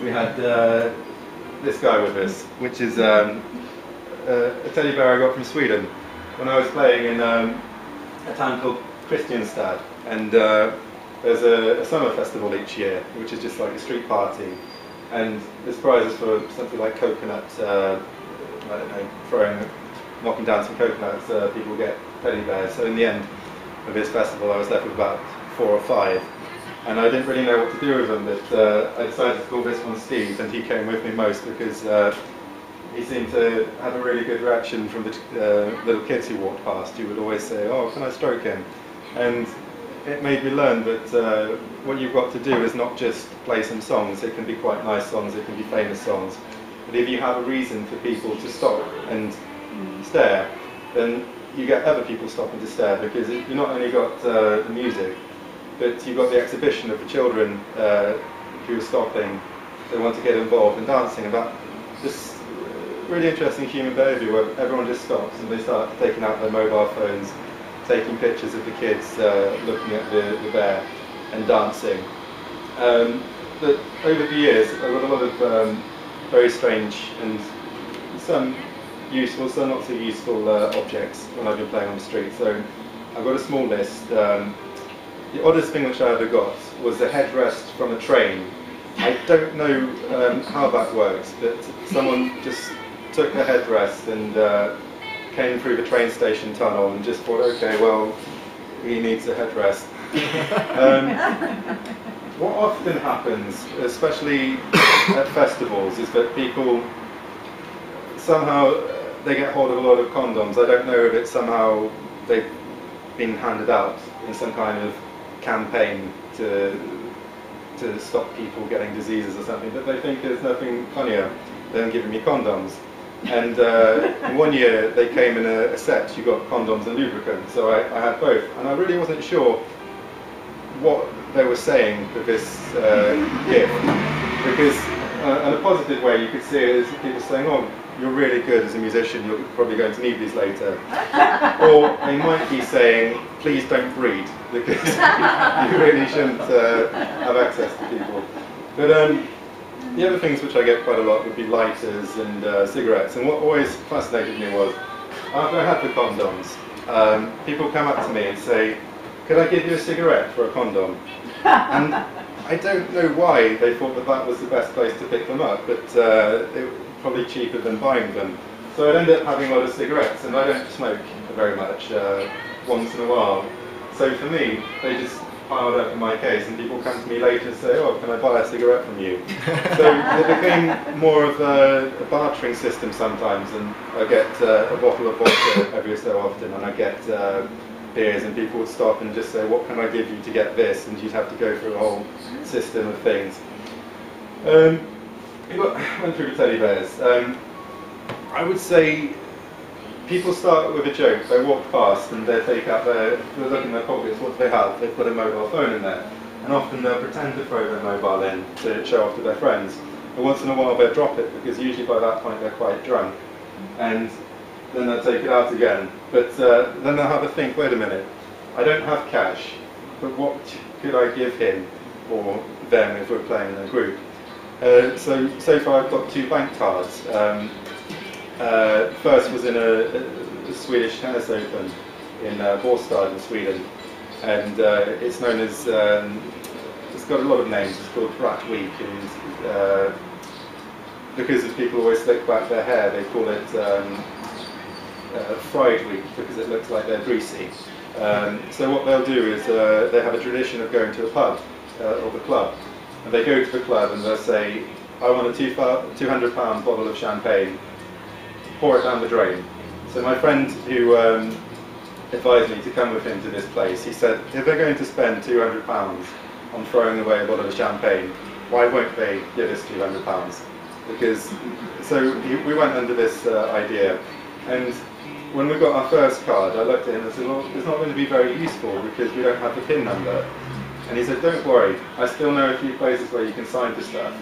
we had this guy with us, which is a teddy bear I got from Sweden when I was playing in a town called Cirencester, and there's a summer festival each year, which is just like a street party, and there's prizes for something like coconut, I don't know, knocking down some coconuts, people get teddy bears. So in the end of this festival I was left with about 4 or 5, and I didn't really know what to do with them, but I decided to call this one Steve, and he came with me most because he seemed to have a really good reaction from the little kids who walked past. He would always say, "Oh, can I stroke him?" And it made me learn that what you've got to do is not just play some songs. It can be quite nice songs, it can be famous songs, but if you have a reason for people to stop and stare, then you get other people stopping to stare, because you've not only got the music, but you've got the exhibition of the children who are stopping. They want to get involved in dancing, about this really interesting human behaviour where everyone just stops and they start taking out their mobile phones, taking pictures of the kids looking at the bear and dancing. But over the years I've got a lot of very strange and some useful, some not so useful objects when I've been playing on the street. So I've got a small list. The oddest thing which I ever got was a headrest from a train. I don't know how that works, but someone just took the headrest and came through the train station tunnel and just thought, okay, well, he needs a headrest. What often happens, especially at festivals, is that people somehow they get hold of a lot of condoms. I don't know if it's somehow they've been handed out in some kind of campaign to stop people getting diseases or something, but they think there's nothing funnier than giving me condoms. And one year they came in a set. You got condoms and lubricant, so I had both, and I really wasn't sure what they were saying with this gift, because in a positive way you could see it as people saying, "Oh, you're really good as a musician, you're probably going to need these later." Or they might be saying, "Please don't breed, because you really shouldn't have access to people." But the other things which I get quite a lot would be lighters and cigarettes. And what always fascinated me was, after I had the condoms, people come up to me and say, "Could I give you a cigarette for a condom?" And I don't know why they thought that that was the best place to pick them up, but it was probably cheaper than buying them. So I'd end up having a lot of cigarettes, and I don't smoke very much, once in a while. So for me, they just piled up in my case, and people come to me later and say, "Oh, can I buy a cigarette from you?" So it became more of a bartering system sometimes, and I get a bottle of vodka every so often, and I get beers, and people would stop and just say, "What can I give you to get this?" And you'd have to go through a whole system of things. We went through the teddy bears. I would say people start with a joke. They walk past and they take out they look in their pockets. What do they have? They put a mobile phone in there, and often they'll pretend to throw their mobile in to show off to their friends. But once in a while they'll drop it, because usually by that point they're quite drunk, and then they'll take it out again. But then they'll have a think, wait a minute, I don't have cash, but what could I give him or them if we're playing in a group? So far I've got 2 bank cards. First was in a Swedish tennis open in Båstad in Sweden, and it's known as, it's got a lot of names. It's called Brat Week, and because as people always slick back their hair, they call it Fried Week, because it looks like they're greasy. So what they'll do is they have a tradition of going to a pub or the club, and they go to the club and they'll say, "I want a £200 bottle of champagne, pour it down the drain." So my friend who advised me to come with him to this place, he said, if they're going to spend £200 on throwing away a bottle of champagne, why won't they give us £200? Because, so we went under this idea, and when we got our first card, I looked at him and said, "Well, it's not going to be very useful because we don't have the PIN number." And he said, "Don't worry, I still know a few places where you can sign for stuff."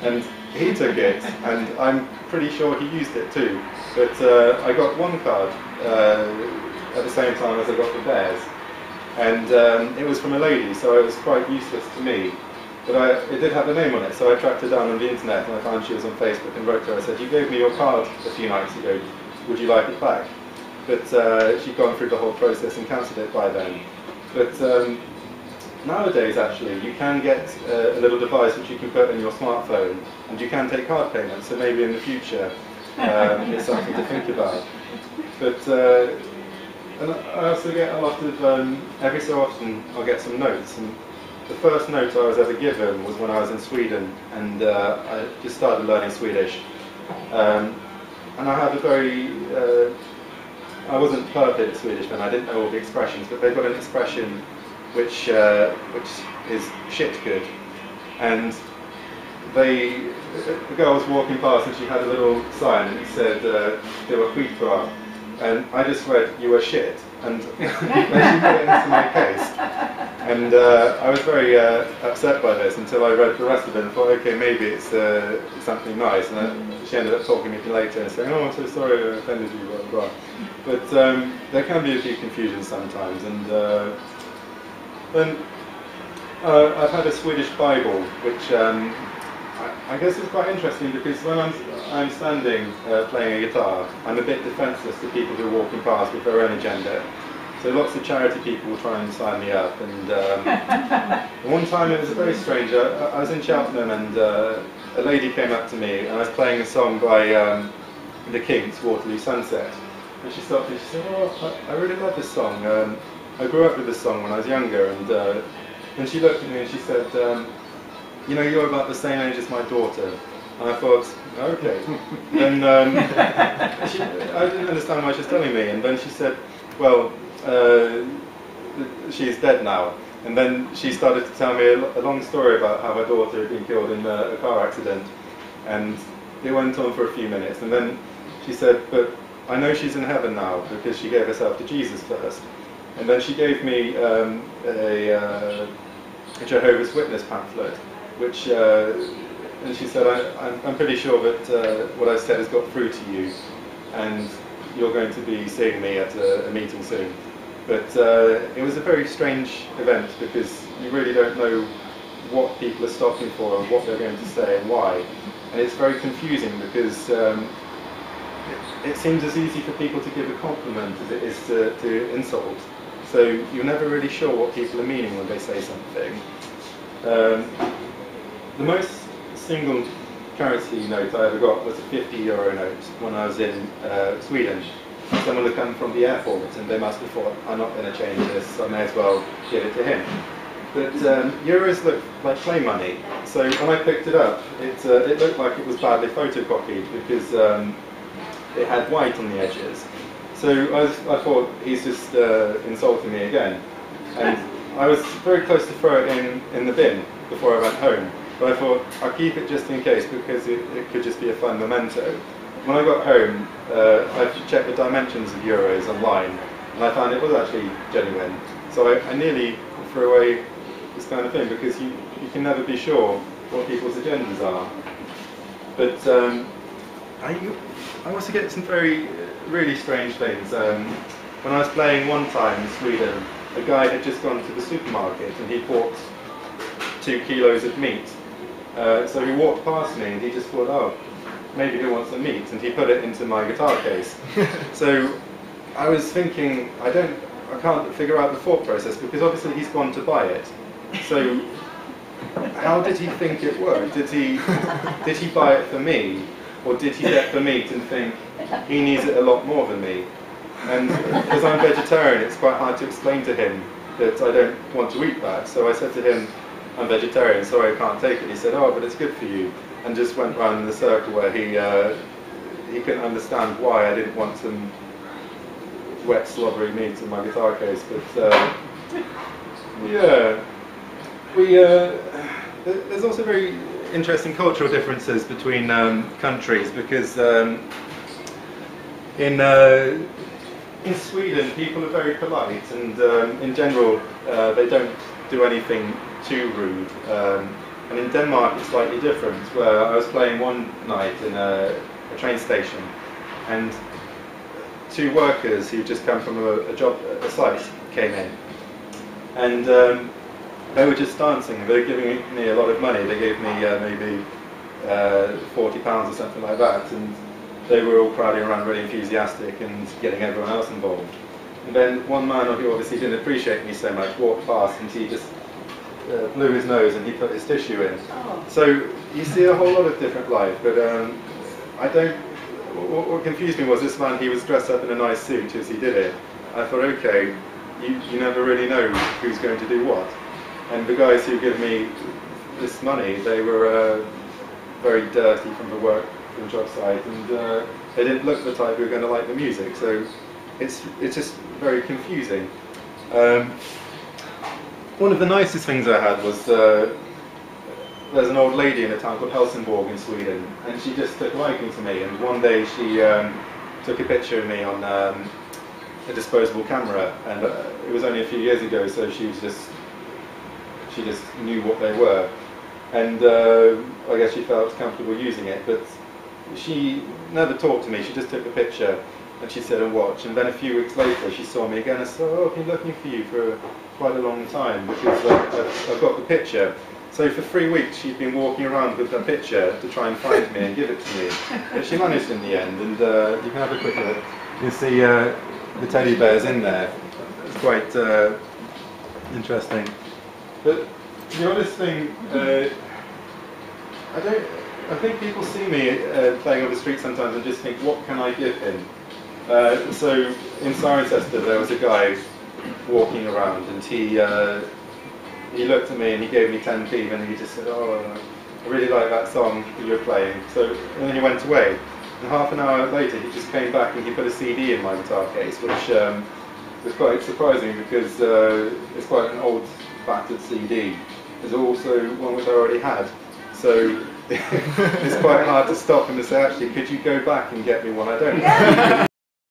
And he took it, and I'm pretty sure he used it too. But I got one card at the same time as I got the bears, and it was from a lady, so it was quite useless to me. but it did have a name on it, so I tracked her down on the internet and I found she was on Facebook and wrote to her. I said, "You gave me your card a few nights ago, would you like it back?" But she'd gone through the whole process and cancelled it by then. But nowadays, actually, you can get a little device which you can put in your smartphone, and you can take card payments, so maybe in the future it's something to think about. But and I also get a lot of, every so often I'll get some notes, and the first note I was ever given was when I was in Sweden, and I just started learning Swedish. And I have a very, I wasn't perfect at Swedish then, I didn't know all the expressions, but they've got an expression which is shit good. And the girl was walking past and she had a little sign and it said, "Det var skitbra." And I just read, "You were shit." And then she put it into my case. And I was very upset by this until I read the rest of it and thought, okay, maybe it's something nice. And she ended up talking to me later and saying, "Oh, I'm so sorry I offended you, blah, blah." But there can be a few confusions sometimes. And then I've had a Swedish Bible, which I guess is quite interesting because when I'm standing playing a guitar, I'm a bit defenceless to people who are walking past with their own agenda. So lots of charity people will try and sign me up. And one time it was very strange. I was in Cheltenham and a lady came up to me and I was playing a song by The Kinks, "Waterloo Sunset." And she stopped me and she said, "Oh, I really love this song. I grew up with this song when I was younger." And she looked at me and she said, "You know, you're about the same age as my daughter." And I thought, okay. Then I didn't understand why she was telling me. And then she said, "Well, she's dead now." And then she started to tell me a long story about how her daughter had been killed in a car accident. And it went on for a few minutes. And then she said, "But I know she's in heaven now because she gave herself to Jesus first." And then she gave me a Jehovah's Witness pamphlet, which, and she said, I'm pretty sure that what I said has got through to you, and you're going to be seeing me at a meeting soon. But it was a very strange event because you really don't know what people are stopping for and what they're going to say and why. And it's very confusing because it seems as easy for people to give a compliment as it is to insult. So you're never really sure what people are meaning when they say something. The most single currency note I ever got was a €50 note when I was in Sweden. Someone had come from the airport and they must have thought, "I'm not going to change this, I may as well give it to him." But euros look like play money, so when I picked it up, it looked like it was badly photocopied because it had white on the edges. So I thought, he's just insulting me again. And I was very close to throw it in the bin before I went home. But I thought, I'll keep it just in case because it could just be a fun memento. When I got home, I checked the dimensions of euros online, and I found it was actually genuine. So I nearly threw away this kind of thing because you can never be sure what people's agendas are. But I also get some really strange things. When I was playing one time in Sweden, a guy had just gone to the supermarket and he bought 2 kilos of meat. So he walked past me and he just thought, "Oh, maybe he wants some meat," and he put it into my guitar case. So I was thinking, I can't figure out the thought process because obviously he's gone to buy it. So how did he think it worked? Did he buy it for me? Or did he get the meat and think he needs it a lot more than me? And because I'm vegetarian, it's quite hard to explain to him that I don't want to eat that. So I said to him, "I'm vegetarian, sorry I can't take it." He said, "Oh, but it's good for you." And just went round in a circle where he couldn't understand why I didn't want some wet, slobbery meat in my guitar case. But yeah, there's also very interesting cultural differences between countries because in Sweden people are very polite and in general they don't do anything too rude. And in Denmark it's slightly different, where I was playing one night in a train station and 2 workers who'd just come from a site came in. And they were just dancing. They were giving me a lot of money. They gave me maybe £40 or something like that, and they were all crowding around really enthusiastic and getting everyone else involved. And then one man who obviously didn't appreciate me so much walked past, and he just blew his nose and he put his tissue in. Oh. So you see a whole lot of different life, but I don't. What confused me was this man. He was dressed up in a nice suit as he did it. I thought, okay, you never really know who's going to do what. And the guys who give me this money, they were very dirty from the work, from the job site, and they didn't look the type who were going to like the music. So it's just very confusing. One of the nicest things I had was there's an old lady in a town called Helsingborg in Sweden, and she just took a liking to me. And one day she took a picture of me on a disposable camera, and it was only a few years ago, so she just knew what they were, and I guess she felt comfortable using it. But she never talked to me. She just took the picture and she said, "And watch." And then a few weeks later, she saw me again and said, "Oh, I've been looking for you for quite a long time because I've got the picture." So for 3 weeks, she'd been walking around with that picture to try and find me and give it to me. But she managed in the end, and you can have a quick look. You see the teddy bears in there. It's quite interesting. But the honest thing, I think people see me playing on the street sometimes and just think, what can I give him? So in Cirencester there was a guy walking around, and he looked at me and he gave me 10p, and he just said, "Oh, I really like that song that you're playing." So, and then he went away. And half an hour later he just came back and he put a CD in my guitar case, which was quite surprising because it's quite an old battered CD. There's also one which I already had. So it's quite hard to stop him and say, "Actually, could you go back and get me one I don't have?"